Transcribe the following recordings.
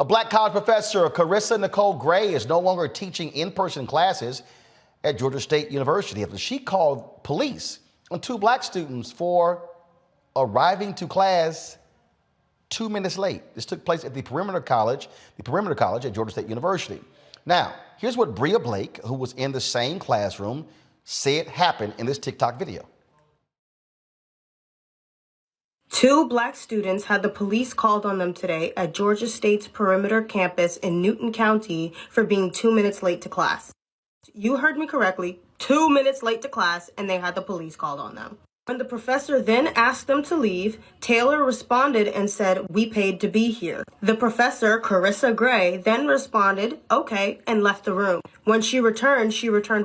A black college professor, Carrisa Nicole Gray, is no longer teaching in-person classes at Georgia State University after she called police on two black students for arriving to class 2 minutes late. This took place at the Perimeter College at Georgia State University. Now, here's what Bria Blake, who was in the same classroom, said happened in this TikTok video. Two black students had the police called on them today at Georgia State's Perimeter campus in Newton County for being 2 minutes late to class. You heard me correctly, 2 minutes late to class, and they had the police called on them. When the professor then asked them to leave, Taylor responded and said, "We paid to be here." The professor, Carrisa Gray, then responded, "Okay," and left the room. When she returned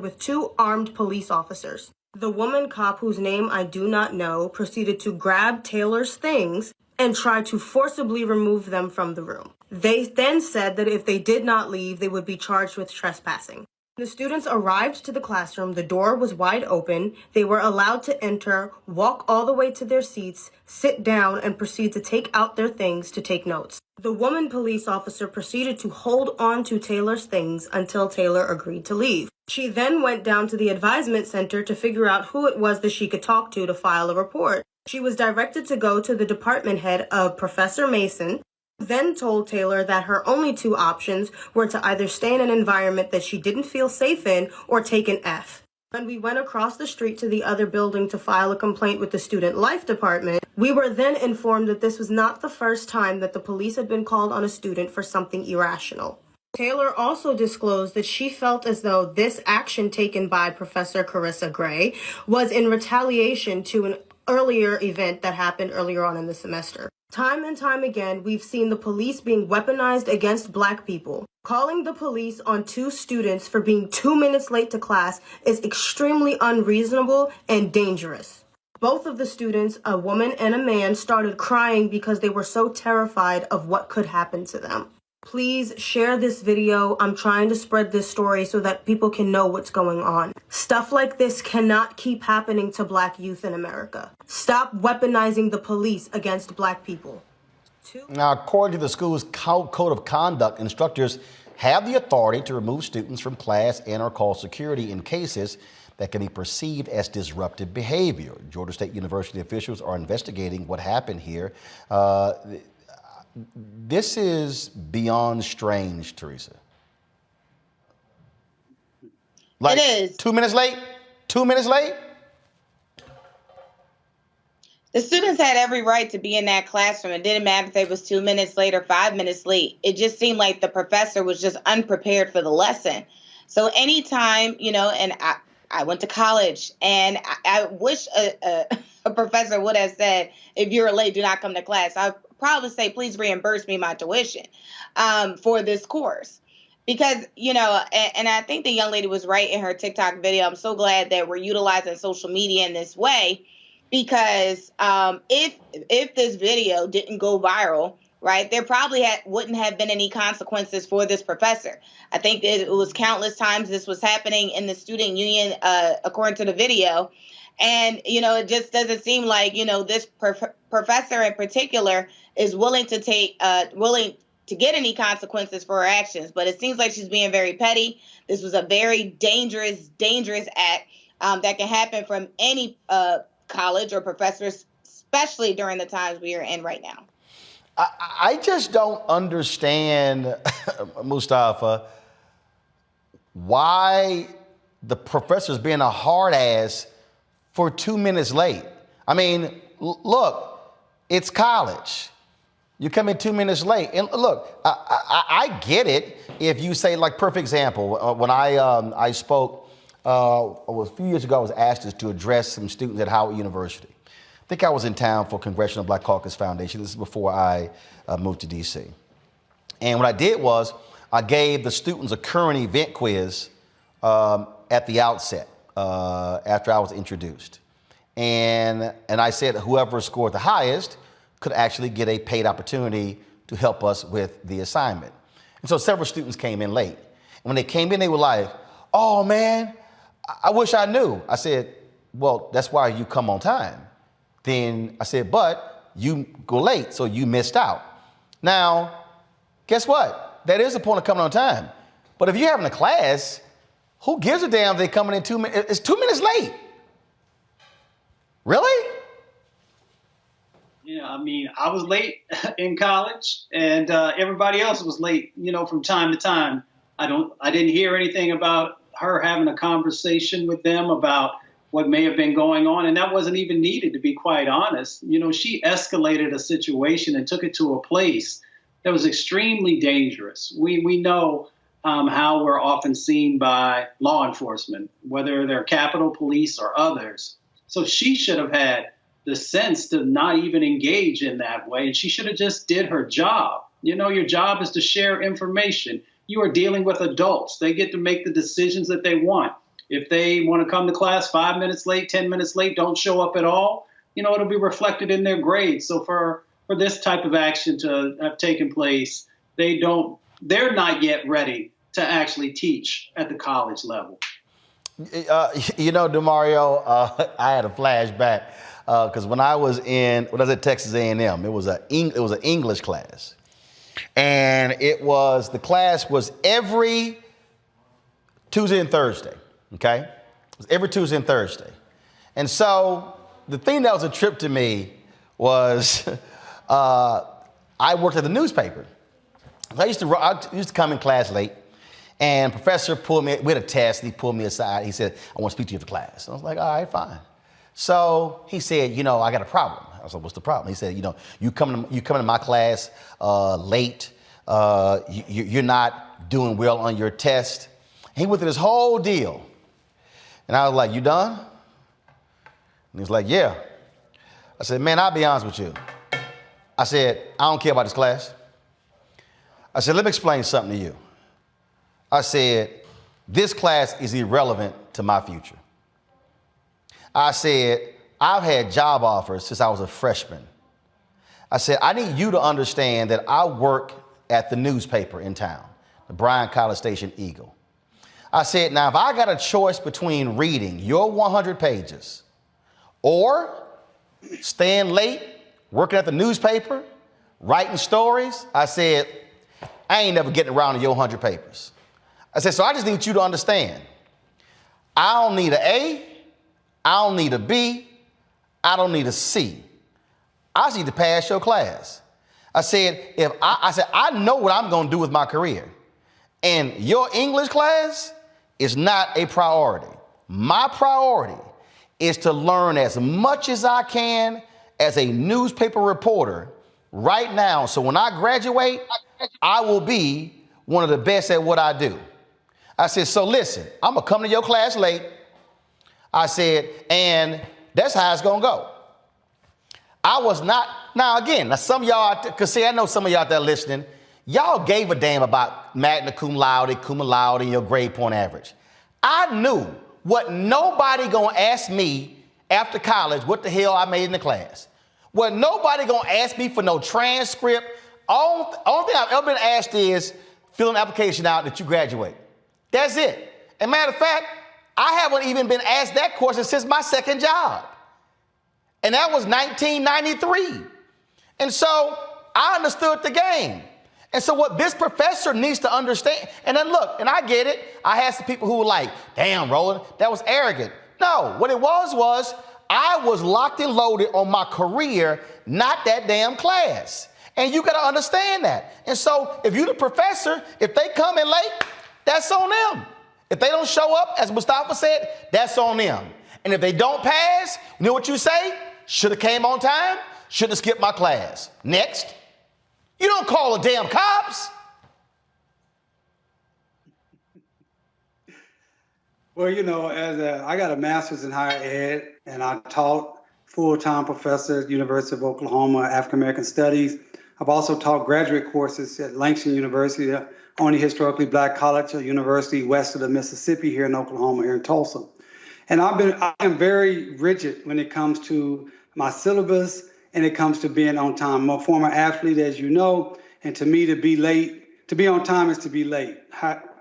with two armed police officers. The woman cop, whose name I do not know, proceeded to grab Taylor's things and try to forcibly remove them from the room. They then said that if they did not leave, they would be charged with trespassing. The students arrived to the classroom. The door was wide open. They were allowed to enter, walk all the way to their seats, sit down, and proceed to take out their things to take notes. The woman police officer proceeded to hold on to Taylor's things until Taylor agreed to leave. She then went down to the advisement center to figure out who it was that she could talk to file a report. She was directed to go to the department head of Professor Mason, then told Taylor that her only two options were to either stay in an environment that she didn't feel safe in or take an F. When we went across the street to the other building to file a complaint with the student life department, we were then informed that this was not the first time that the police had been called on a student for something irrational. Taylor also disclosed that she felt as though this action taken by Professor Carrisa Gray was in retaliation to an earlier event that happened earlier on in the semester. Time and time again, we've seen the police being weaponized against black people. Calling the police on two students for being 2 minutes late to class is extremely unreasonable and dangerous. Both of the students, a woman and a man, started crying because they were so terrified of what could happen to them. Please share this video. I'm trying to spread this story so that people can know what's going on. Stuff like this cannot keep happening to black youth in America. Stop weaponizing the police against black people. Now, according to the school's code of conduct, instructors have the authority to remove students from class and or call security in cases that can be perceived as disruptive behavior. Georgia State University officials are investigating what happened here. This is beyond strange, Teresa. Like, it is. 2 minutes late? 2 minutes late? The students had every right to be in that classroom. It didn't matter if they was 2 minutes late or 5 minutes late. It just seemed like the professor was just unprepared for the lesson. So anytime, and I went to college, and I wish a professor would have said, if you're late, do not come to class. I'd probably say, please reimburse me my tuition for this course. Because, and I think the young lady was right in her TikTok video. I'm so glad that we're utilizing social media in this way, because if this video didn't go viral, right, there probably wouldn't have been any consequences for this professor. I think it was countless times this was happening in the student union, according to the video. And, it just doesn't seem like, this professor in particular is willing to get any consequences for her actions. But it seems like she's being very petty. This was a very dangerous act that can happen from any college or professors, especially during the times we are in right now. I just don't understand, Mustafa, why the professor's being a hard ass for 2 minutes late. I mean, look, it's college. You come in 2 minutes late. And look, I get it if you say, like, perfect example, when I spoke, a few years ago, I was asked to address some students at Howard University. I think I was in town for Congressional Black Caucus Foundation. This is before I moved to D.C. And what I did was I gave the students a current event quiz at the outset after I was introduced. And I said whoever scored the highest could actually get a paid opportunity to help us with the assignment. And so several students came in late. And when they came in, they were like, "Oh, man, I wish I knew." I said, "Well, that's why you come on time." Then I said, "But you go late, so you missed out." Now, guess what? That is the point of coming on time. But if you're having a class, who gives a damn if they're coming in 2 minutes? It's 2 minutes late. Really? Yeah, I mean, I was late in college, and everybody else was late, from time to time. I didn't hear anything about her having a conversation with them about what may have been going on, and that wasn't even needed, to be quite honest. She escalated a situation and took it to a place that was extremely dangerous. We know how we're often seen by law enforcement, whether they're Capitol Police or others. So she should have had the sense to not even engage in that way, and she should have just did her job. Your job is to share information. You are dealing with adults. They get to make the decisions that they want. If they want to come to class 5 minutes late, 10 minutes late, don't show up at all, it'll be reflected in their grades. So for this type of action to have taken place, they're not yet ready to actually teach at the college level. DeMario, I had a flashback because when I was at Texas A&M, it was an English class, and the class was every Tuesday and Thursday. Okay, it was every Tuesday and Thursday, and so the thing that was a trip to me was I worked at the newspaper. I used to come in class late. And professor pulled me, we had a test, and he pulled me aside. He said, I want to speak to you for class. And I was like, all right, fine. So he said, I got a problem. I was like, what's the problem? He said, you coming to my class late. You're not doing well on your test. And he went through this whole deal. And I was like, you done? And he was like, yeah. I said, man, I'll be honest with you. I said, I don't care about this class. I said, let me explain something to you. I said, this class is irrelevant to my future. I said, I've had job offers since I was a freshman. I said, I need you to understand that I work at the newspaper in town, the Bryan College Station Eagle. I said, now, if I got a choice between reading your 100 pages or staying late, working at the newspaper, writing stories, I said, I ain't never getting around to your 100 papers. I said, so I just need you to understand, I don't need an A, I don't need a B, I don't need a C. I just need to pass your class. I said, I know what I'm going to do with my career. And your English class is not a priority. My priority is to learn as much as I can as a newspaper reporter right now. So when I graduate, I will be one of the best at what I do. I said, so listen, I'm going to come to your class late. I said, and that's how it's going to go. I was not, now again, some of y'all out there, because see, I know some of y'all out there listening, y'all gave a damn about magna cum laude, and your grade point average. I knew what nobody going to ask me after college what the hell I made in the class. What nobody going to ask me for no transcript. Only thing I've ever been asked is fill an application out that you graduate. That's it. And matter of fact, I haven't even been asked that question since my second job. And that was 1993. And so I understood the game. And so what this professor needs to understand, and then look, and I get it. I had some people who were like, damn, Roland, that was arrogant. No, what it was I was locked and loaded on my career, not that damn class. And you got to understand that. And so if you're the professor, if they come in late, that's on them. If they don't show up, as Mustafa said, that's on them. And if they don't pass, you know what you say? Should have came on time, should have skipped my class. Next. You don't call the damn cops. Well, I got a master's in higher ed, and I taught full-time professor at the University of Oklahoma, African American Studies. I've also taught graduate courses at Langston University, the only historically black college or university west of the Mississippi here in Oklahoma, here in Tulsa. And I am very rigid when it comes to my syllabus and it comes to being on time. I'm a former athlete, as you know, and to me, to be on time is to be late.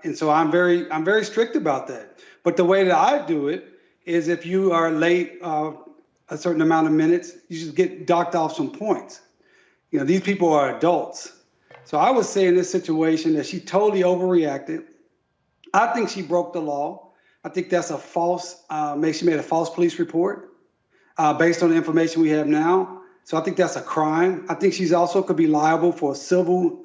And so I'm very strict about that. But the way that I do it is if you are late a certain amount of minutes, you just get docked off some points. These people are adults. So I would say in this situation that she totally overreacted. I think she broke the law. I think that's a false, she made a false police report based on the information we have now. So I think that's a crime. I think she's also could be liable for civil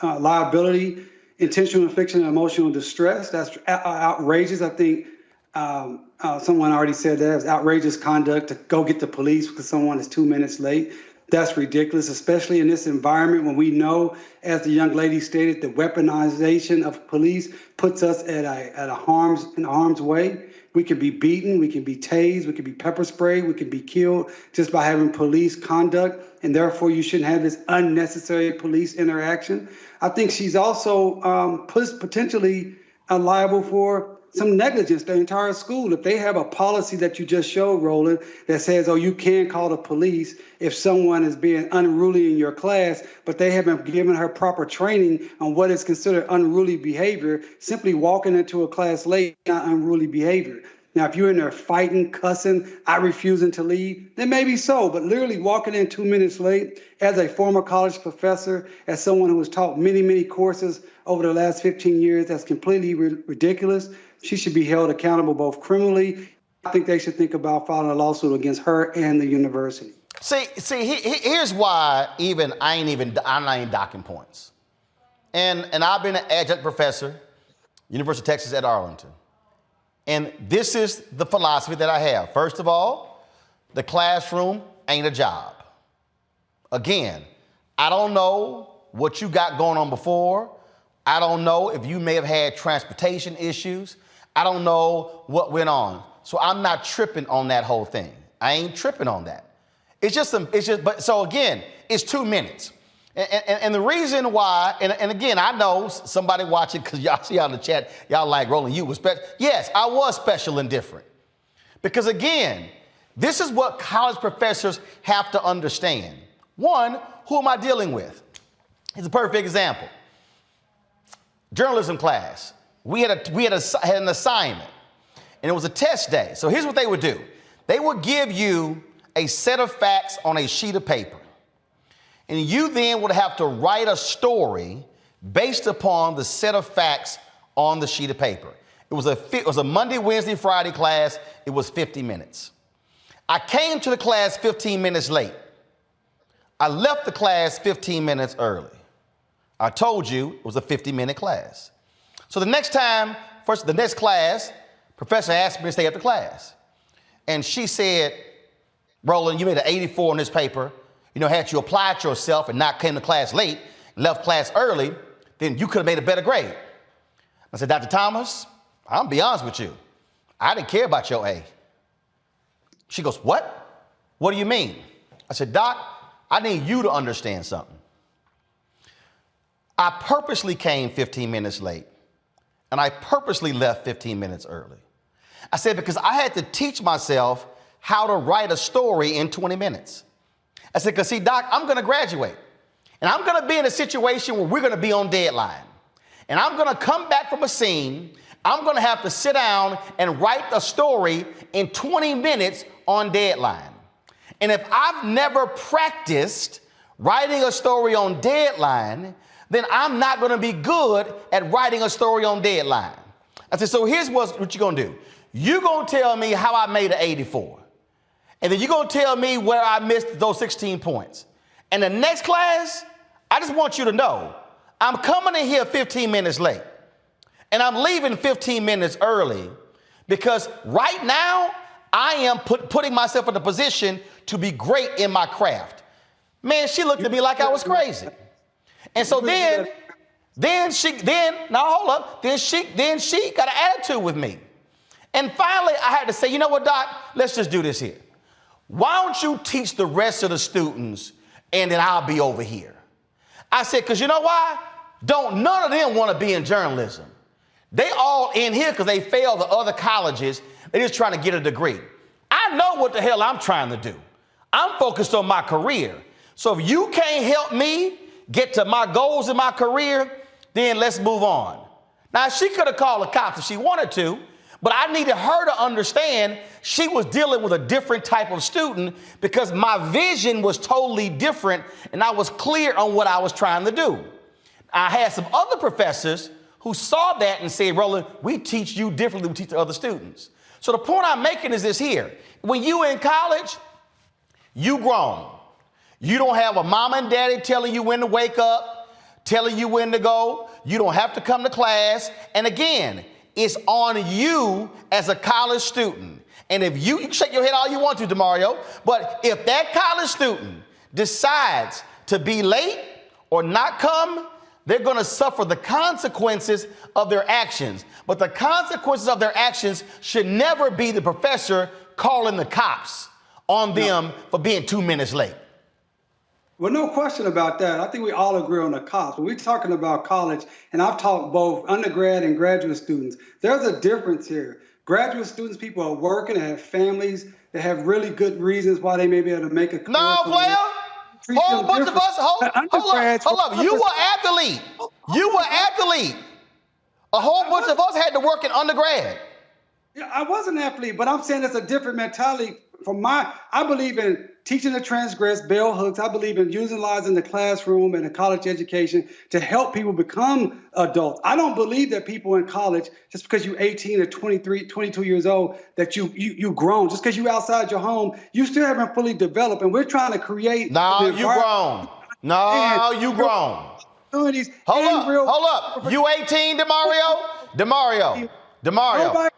liability, intentional infliction of emotional distress. That's outrageous. I think someone already said that. It's outrageous conduct to go get the police because someone is 2 minutes late. That's ridiculous, especially in this environment when we know, as the young lady stated, the weaponization of police puts us in harm's way. We can be beaten, we can be tased, we can be pepper sprayed, we can be killed just by having police conduct, and therefore you shouldn't have this unnecessary police interaction. I think she's also potentially liable for some negligence, the entire school. If they have a policy that you just showed, Roland, that says, oh, you can call the police if someone is being unruly in your class, but they haven't given her proper training on what is considered unruly behavior, simply walking into a class late, not unruly behavior. Now, if you're in there fighting, cussing, refusing to leave, then maybe so. But literally walking in 2 minutes late, as a former college professor, as someone who has taught many, many courses over the last 15 years, that's completely ridiculous. She should be held accountable both criminally. I think they should think about filing a lawsuit against her and the university. See, here's why I'm not even docking points. And I've been an adjunct professor, University of Texas at Arlington. And this is the philosophy that I have. First of all, the classroom ain't a job. Again, I don't know what you got going on before. I don't know if you may have had transportation issues. I don't know what went on. So I'm not tripping on that whole thing. I ain't tripping on that. So again, it's 2 minutes. And the reason why, and again, I know somebody watching, because y'all see on the chat, y'all like, Roland, you was special. Yes, I was special and different. Because again, this is what college professors have to understand. One, who am I dealing with? It's a perfect example. Journalism class. We had an assignment, and it was a test day. So here's what they would do. They would give you a set of facts on a sheet of paper. And you then would have to write a story based upon the set of facts on the sheet of paper. It was a Monday, Wednesday, Friday class. It was 50 minutes. I came to the class 15 minutes late. I left the class 15 minutes early. I told you it was a 50-minute class. So the next class, professor asked me to stay after class. And she said, Roland, you made an 84 on this paper. Had you applied yourself and not came to class late, left class early, then you could have made a better grade. I said, Dr. Thomas, I'm gonna be honest with you. I didn't care about your A. She goes, what? What do you mean? I said, Doc, I need you to understand something. I purposely came 15 minutes late, and I purposely left 15 minutes early. I said, because I had to teach myself how to write a story in 20 minutes. I said, because see, Doc, I'm going to graduate, and I'm going to be in a situation where we're going to be on deadline, and I'm going to come back from a scene. I'm going to have to sit down and write a story in 20 minutes on deadline. And if I've never practiced writing a story on deadline, then I'm not going to be good at writing a story on deadline. I said, so here's what you're going to do. You're going to tell me how I made an 84. And then you're going to tell me where I missed those 16 points. And the next class, I just want you to know, I'm coming in here 15 minutes late. And I'm leaving 15 minutes early because right now, I am putting myself in a position to be great in my craft. Man, she looked at me like I was crazy. And so then she got an attitude with me. And finally, I had to say, you know what, Doc, let's just do this here. Why don't you teach the rest of the students and then I'll be over here? I said, because you know why? None of them want to be in journalism. They all in here because they failed the other colleges. They're just trying to get a degree. I know what the hell I'm trying to do. I'm focused on my career. So if you can't help me get to my goals in my career, then let's move on. Now, she could have called the cops if she wanted to, but I needed her to understand she was dealing with a different type of student because my vision was totally different and I was clear on what I was trying to do. I had some other professors who saw that and said, Roland, we teach you differently than we teach the other students. So the point I'm making is this here. When you in college, you grown. You don't have a mama and daddy telling you when to wake up, telling you when to go. You don't have to come to class. And again, it's on you as a college student. And if you can shake your head all you want to, DeMario, but if that college student decides to be late or not come, they're going to suffer the consequences of their actions. But the consequences of their actions should never be the professor calling the cops on them for being 2 minutes late. Well, no question about that. I think we all agree on the cops. When we're talking about college, and I've taught both undergrad and graduate students, there's a difference here. Graduate students, people are working, they have families, they have really good reasons why they may be able to make a career. No, player. Whole bunch of us, hold up. You were athlete. You were athlete. A whole bunch of us had to work in undergrad. Yeah, I was an athlete, but I'm saying it's a different mentality. I believe in teaching to transgress, bell hooks. I believe in utilizing the classroom and the college education to help people become adults. I don't believe that people in college, just because you're 18 or 23, 22 years old, that you grown. Just because you outside your home, you still haven't fully developed. And we're trying to create. No, you grown. No, you grown. Hold up. You 18, DeMario? Nobody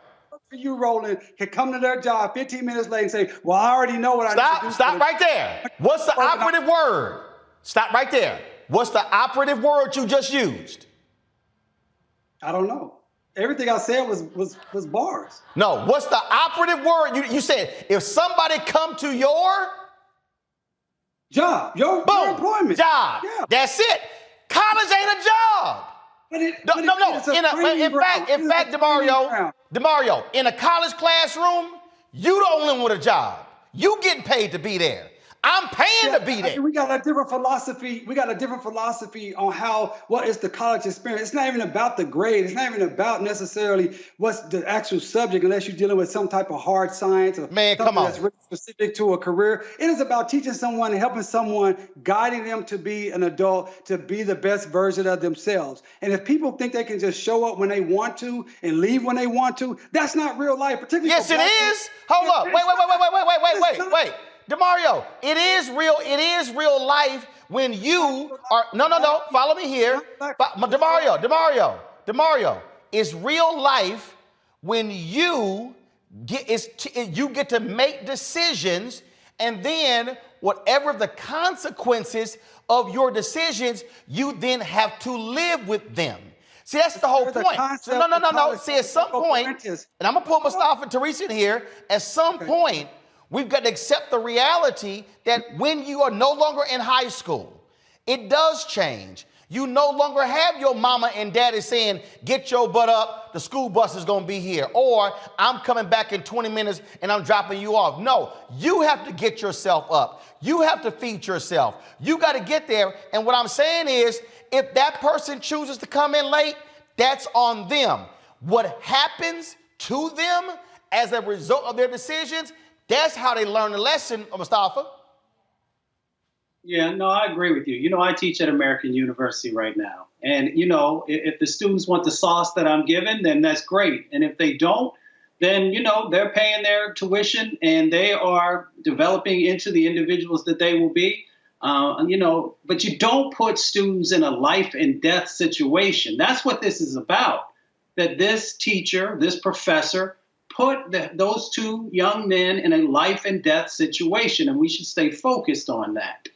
for you, Roland, can come to their job 15 minutes late and say, well, I already know what I need to do. Stop right there. What's the operative word? Stop right there. What's the operative word you just used? I don't know. Everything I said was bars. No, what's the operative word? You said if somebody come to your job, your employment. Job. Yeah. That's it. College ain't a job. In fact, DeMario, in a college classroom, you the only one with a job. You getting paid to be there. I'm paying to be there. We got a different philosophy. We got a different philosophy on what is the college experience. It's not even about the grade. It's not even about necessarily what's the actual subject, unless you're dealing with some type of hard science or something that's really specific to a career. It is about teaching someone and helping someone, guiding them to be an adult, to be the best version of themselves. And if people think they can just show up when they want to and leave when they want to, that's not real life. Particularly yes, it is. Hold up. Wait. DeMario, it is real life when you are, no, follow me here. DeMario, it's real life when you get to make decisions, and then whatever the consequences of your decisions, you then have to live with them. See, that's the whole point. So, no. See, at some point, and I'm going to put Mustafa and Teresa in here, at some point, we've got to accept the reality that when you are no longer in high school, it does change. You no longer have your mama and daddy saying, get your butt up, the school bus is going to be here. Or I'm coming back in 20 minutes and I'm dropping you off. No, you have to get yourself up. You have to feed yourself. You got to get there. And what I'm saying is, if that person chooses to come in late, that's on them. What happens to them as a result of their decisions, that's how they learn the lesson, Mustafa. Yeah, no, I agree with you. You know, I teach at American University right now. And, you know, if the students want the sauce that I'm giving, then that's great. And if they don't, then, you know, they're paying their tuition and they are developing into the individuals that they will be. You know, but you don't put students in a life and death situation. That's what this is about. That this teacher, this professor, put those two young men in a life and death situation, and we should stay focused on that.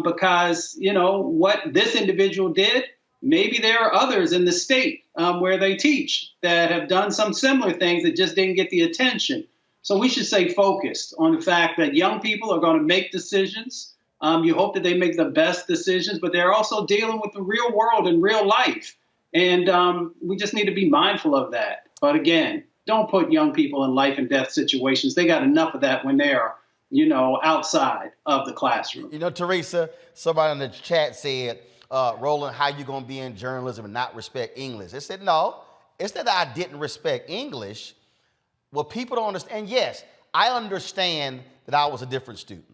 Because, you know, what this individual did, maybe there are others in the state where they teach that have done some similar things that just didn't get the attention. So we should stay focused on the fact that young people are going to make decisions. You hope that they make the best decisions, but they're also dealing with the real world and real life. And we just need to be mindful of that. But again, don't put young people in life and death situations. They got enough of that when they are, you know, outside of the classroom. You know, Teresa, somebody in the chat said, Roland, how you going to be in journalism and not respect English? They said, no, it's not that I didn't respect English. What people don't understand, yes, I understand that I was a different student.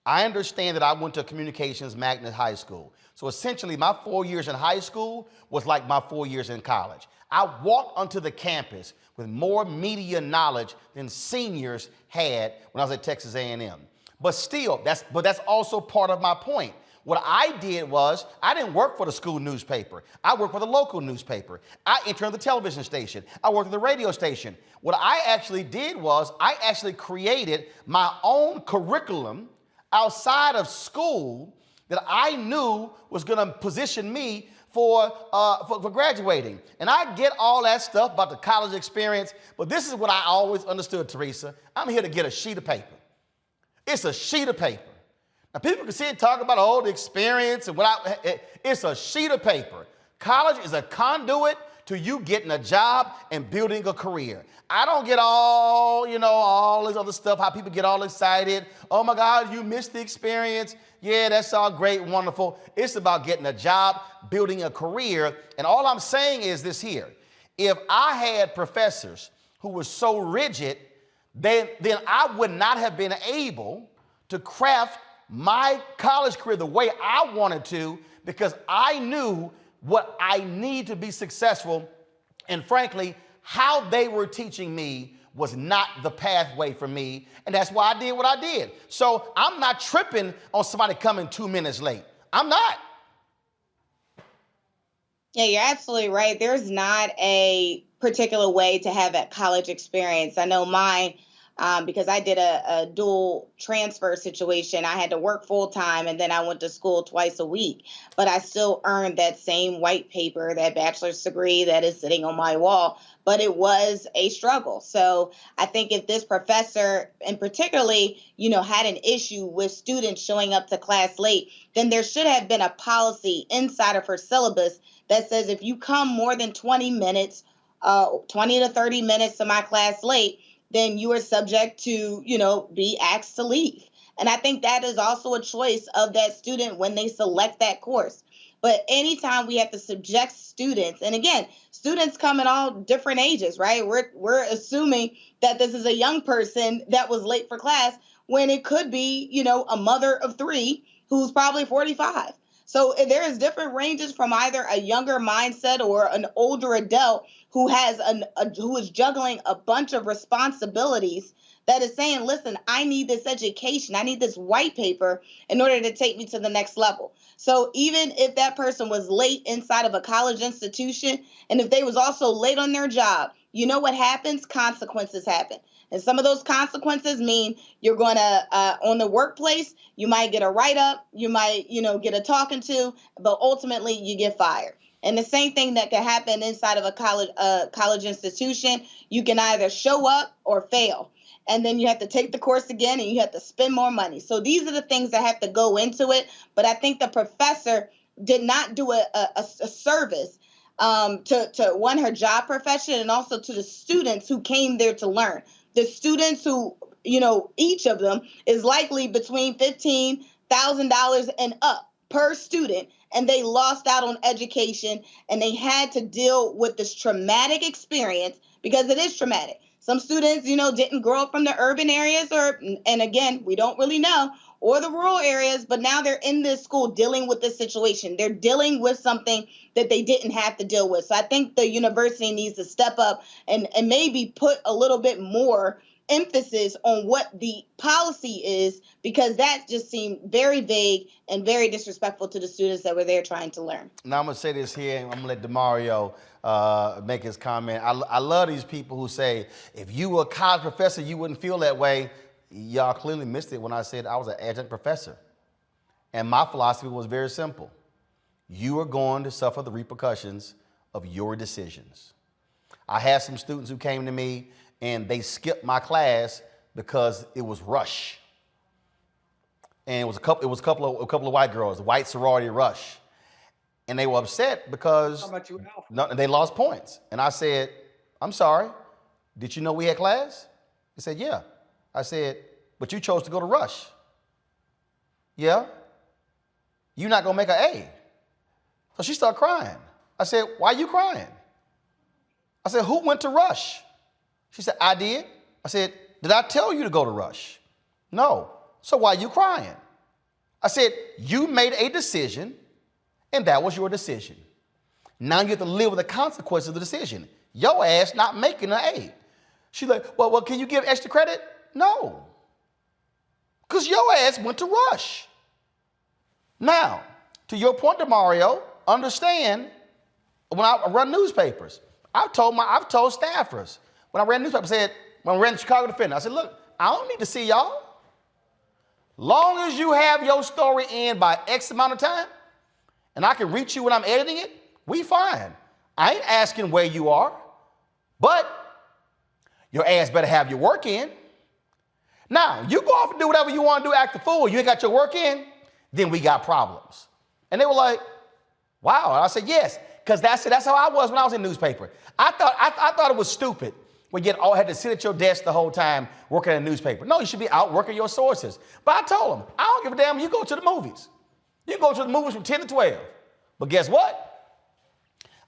I understand that I went to communications magnet high school. So essentially my 4 years in high school was like my 4 years in college. I walked onto the campus with more media knowledge than seniors had when I was at Texas A&M. But still, that's also part of my point. What I did was, I didn't work for the school newspaper. I worked for the local newspaper. I interned at the television station. I worked at the radio station. What I actually did was, I actually created my own curriculum outside of school that I knew was gonna position me for graduating. And I get all that stuff about the college experience, but this is what I always understood, Teresa. I'm here to get a sheet of paper. It's a sheet of paper. Now, people can sit and talk about all the experience and it's a sheet of paper. College is a conduit to you getting a job and building a career. I don't get all this other stuff, how people get all excited. Oh my God, you missed the experience. Yeah, that's all great and wonderful. It's about getting a job, building a career. And all I'm saying is this here. If I had professors who were so rigid, then I would not have been able to craft my college career the way I wanted to, because I knew what I need to be successful. And frankly, how they were teaching me was not the pathway for me. And that's why I did what I did. So I'm not tripping on somebody coming 2 minutes late. I'm not. Yeah, you're absolutely right. There's not a particular way to have a college experience. I know mine, because I did a dual transfer situation. I had to work full time and then I went to school twice a week, but I still earned that same white paper, that bachelor's degree that is sitting on my wall. But it was a struggle. So I think if this professor, and particularly, had an issue with students showing up to class late, then there should have been a policy inside of her syllabus that says if you come more than 20 minutes, 20 to 30 minutes to my class late, then you are subject to, be asked to leave. And I think that is also a choice of that student when they select that course. But anytime we have to subject students, and again, students come in all different ages, right? We're assuming that this is a young person that was late for class when it could be, a mother of three who's probably 45. So there is different ranges from either a younger mindset or an older adult who has who is juggling a bunch of responsibilities that is saying, listen, I need this education. I need this white paper in order to take me to the next level. So even if that person was late inside of a college institution, and if they was also late on their job, you know what happens? Consequences happen. And some of those consequences mean you're going to, on the workplace, you might get a write-up, you might, get a talking to, but ultimately you get fired. And the same thing that can happen inside of a college institution, you can either show up or fail. And then you have to take the course again and you have to spend more money. So these are the things that have to go into it. But I think the professor did not do a service to one, her job profession, and also to the students who came there to learn. The students who, each of them is likely between $15,000 and up per student. And they lost out on education and they had to deal with this traumatic experience, because it is traumatic. Some students, didn't grow up from the urban areas and again, we don't really know, or the rural areas, but now they're in this school dealing with this situation. They're dealing with something that they didn't have to deal with. So I think the university needs to step up and maybe put a little bit more emphasis on what the policy is, because that just seemed very vague and very disrespectful to the students that were there trying to learn. Now I'm gonna say this here, and I'm gonna let DeMario make his comment. I love these people who say, if you were a college professor, you wouldn't feel that way. Y'all clearly missed it when I said I was an adjunct professor. And my philosophy was very simple. You are going to suffer the repercussions of your decisions. I had some students who came to me and they skipped my class because it was rush. And it was a couple of white girls, the white sorority rush. And they were upset because How about you, Alpha? they lost points. And I said, I'm sorry, did you know we had class? He said, yeah. I said, but you chose to go to rush. Yeah? You're not gonna make an A. So she started crying. I said, why are you crying? I said, who went to rush? She said, I did. I said, did I tell you to go to rush? No. So why are you crying? I said, you made a decision, and that was your decision. Now you have to live with the consequences of the decision. Your ass not making an A. She's like, well, can you give extra credit? No. Because your ass went to Rush. Now, to your point, Mario, understand, when I run newspapers, I've told staffers, when I ran newspapers, when I ran the Chicago Defender, I said, look, I don't need to see y'all. Long as you have your story in by X amount of time, and I can reach you when I'm editing it, we fine. I ain't asking where you are, but your ass better have your work in. Now, you go off and do whatever you want to do, act the fool, you ain't got your work in, then we got problems. And they were like, wow. And I said, yes, because that's how I was when I was in newspaper. I thought it was stupid when you had to sit at your desk the whole time working in a newspaper. No, you should be out working your sources. But I told them, I don't give a damn, you go to the movies. You can go to the movies from 10 to 12. But guess what?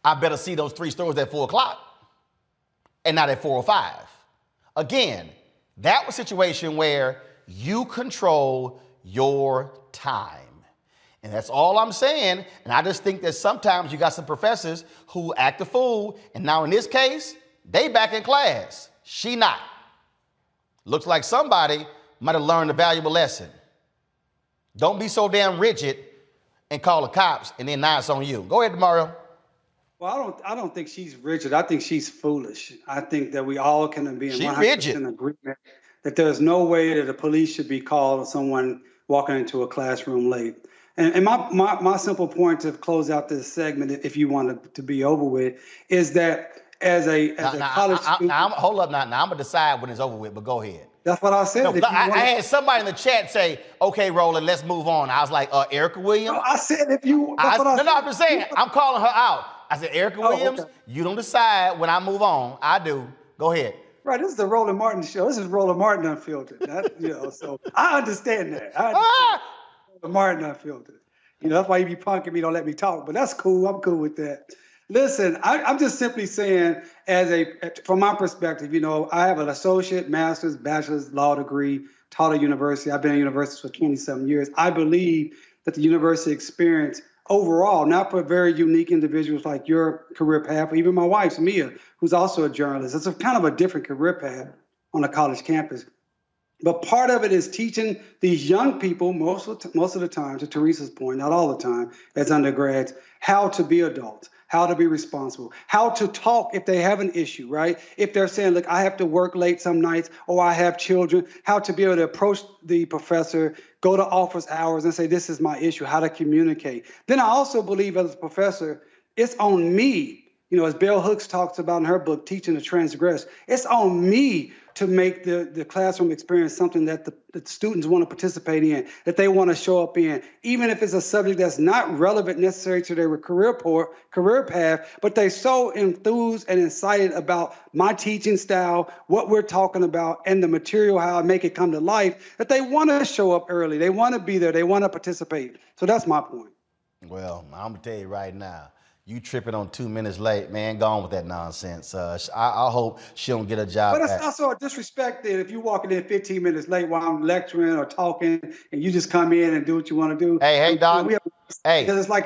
I better see those 3 stories at 4 o'clock and not at 4 or 5. Again, that was a situation where you control your time. And that's all I'm saying. And I just think that sometimes you got some professors who act a fool. And now in this case, they back in class. She not. Looks like somebody might have learned a valuable lesson. Don't be so damn rigid and call the cops and then now it's on you. Go ahead, Mario. Well, I don't think she's rigid. I think she's foolish. I think that we all can be in 100% agreement that there's no way that the police should be called on someone walking into a classroom late. And my simple point to close out this segment, if you want it to be over with, is that as a college student. Hold up now. Now I'm going to decide when it's over with, but go ahead. That's what I said. No, I had somebody in the chat say, okay, Roland, let's move on. I was like, Erica Williams? No, I said if you. I'm just saying, I'm calling her out. I said, Erica Williams, okay. You don't decide when I move on. I do. Go ahead. Right, this is the Roland Martin show. This is Roland Martin Unfiltered. So I understand that. Roland Martin Unfiltered. That's why you be punking me, don't let me talk. But that's cool. I'm cool with that. Listen, I'm just simply saying, from my perspective, I have an associate, master's, bachelor's law degree, taught at university. I've been at universities for 27 years. I believe that the university experience overall, not for very unique individuals like your career path, or even my wife's, Mia, who's also a journalist. It's a kind of a different career path on a college campus. But part of it is teaching these young people, most of the time, to Teresa's point, not all the time, as undergrads, how to be adults, how to be responsible, how to talk if they have an issue, right? If they're saying, look, I have to work late some nights, or I have children, how to be able to approach the professor, go to office hours and say, this is my issue, how to communicate. Then I also believe as a professor, it's on me, as Bell Hooks talks about in her book, Teaching to Transgress, it's on me to make the classroom experience something that the students want to participate in, that they want to show up in, even if it's a subject that's not relevant necessarily to their career path, but they're so enthused and excited about my teaching style, what we're talking about, and the material, how I make it come to life, that they want to show up early. They want to be there. They want to participate. So that's my point. Well, I'm going to tell you right now, you tripping on 2 minutes late, man. Go on with that nonsense. I hope she don't get a job. But it's also a disrespect that if you walking in 15 minutes late while I'm lecturing or talking, and you just come in and do what you want to do. Hey, Don. Because it's like,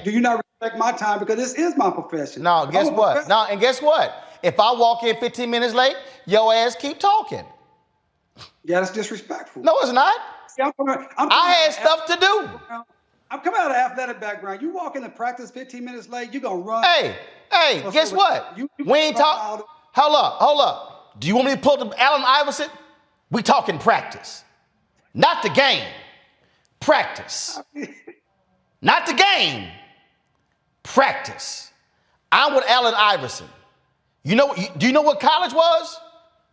do you not respect my time? Because this is my profession. No, guess what? No, and guess what? If I walk in 15 minutes late, your ass keep talking. Yeah, that's disrespectful. No, it's not. See, I had stuff to do. I'm coming out of an athletic background. You walk into practice 15 minutes late, you're going to run. Hey, guess what? We ain't talk. Hold up. Do you want me to pull up Allen Iverson? We talking practice. Not the game. Practice. Not the game. Practice. I'm with Allen Iverson. Do you know what college was?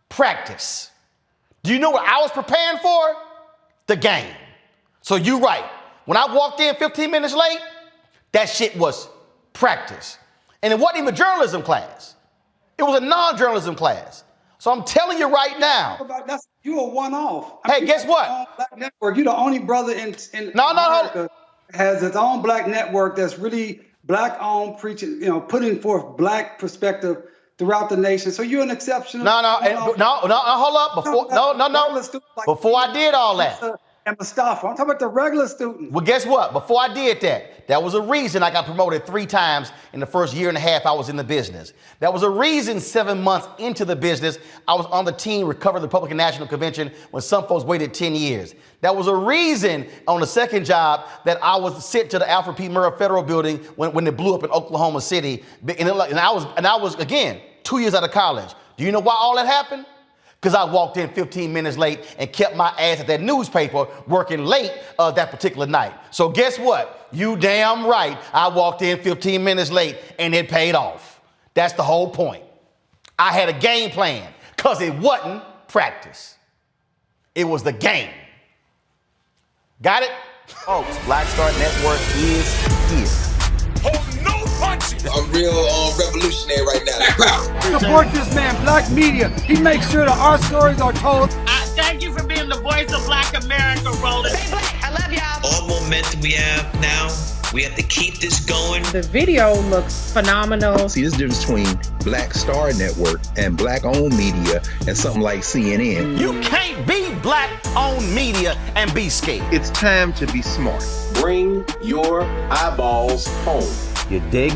Practice. Do you know what I was preparing for? The game. So you're right. When I walked in 15 minutes late, that shit was practice. And it wasn't even a journalism class. It was a non-journalism class. So I'm telling you right now. You a one-off. Hey, guess what? Black network. You're the only brother in America has its own black network that's really black-owned, preaching, putting forth black perspective throughout the nation. So you're an exceptional. No, hold up. Before I did all that. and Mustafa. I'm talking about the regular students. Well, guess what? Before I did that, that was a reason I got promoted 3 times in the first year and a half I was in the business. That was a reason 7 months into the business, I was on the team Recover the Republican National Convention when some folks waited 10 years. That was a reason on the second job that I was sent to the Alfred P. Murrah Federal Building when it blew up in Oklahoma City. And I was, again, 2 years out of college. Do you know why all that happened? Because I walked in 15 minutes late and kept my ass at that newspaper working late that particular night. So guess what? You damn right. I walked in 15 minutes late and it paid off. That's the whole point. I had a game plan because it wasn't practice. It was the game. Got it? Folks, Black Star Network is here. Hold no punches. I'm real revolutionary right now. Support this man, Black Media. He makes sure that our stories are told. Thank you for being the voice of Black America, Roland. Stay black. I love y'all. All momentum we have now, we have to keep this going. The video looks phenomenal. See, there's a difference between Black Star Network and Black-owned media and something like CNN. You can't be Black-owned media and be scared. It's time to be smart. Bring your eyeballs home. You dig?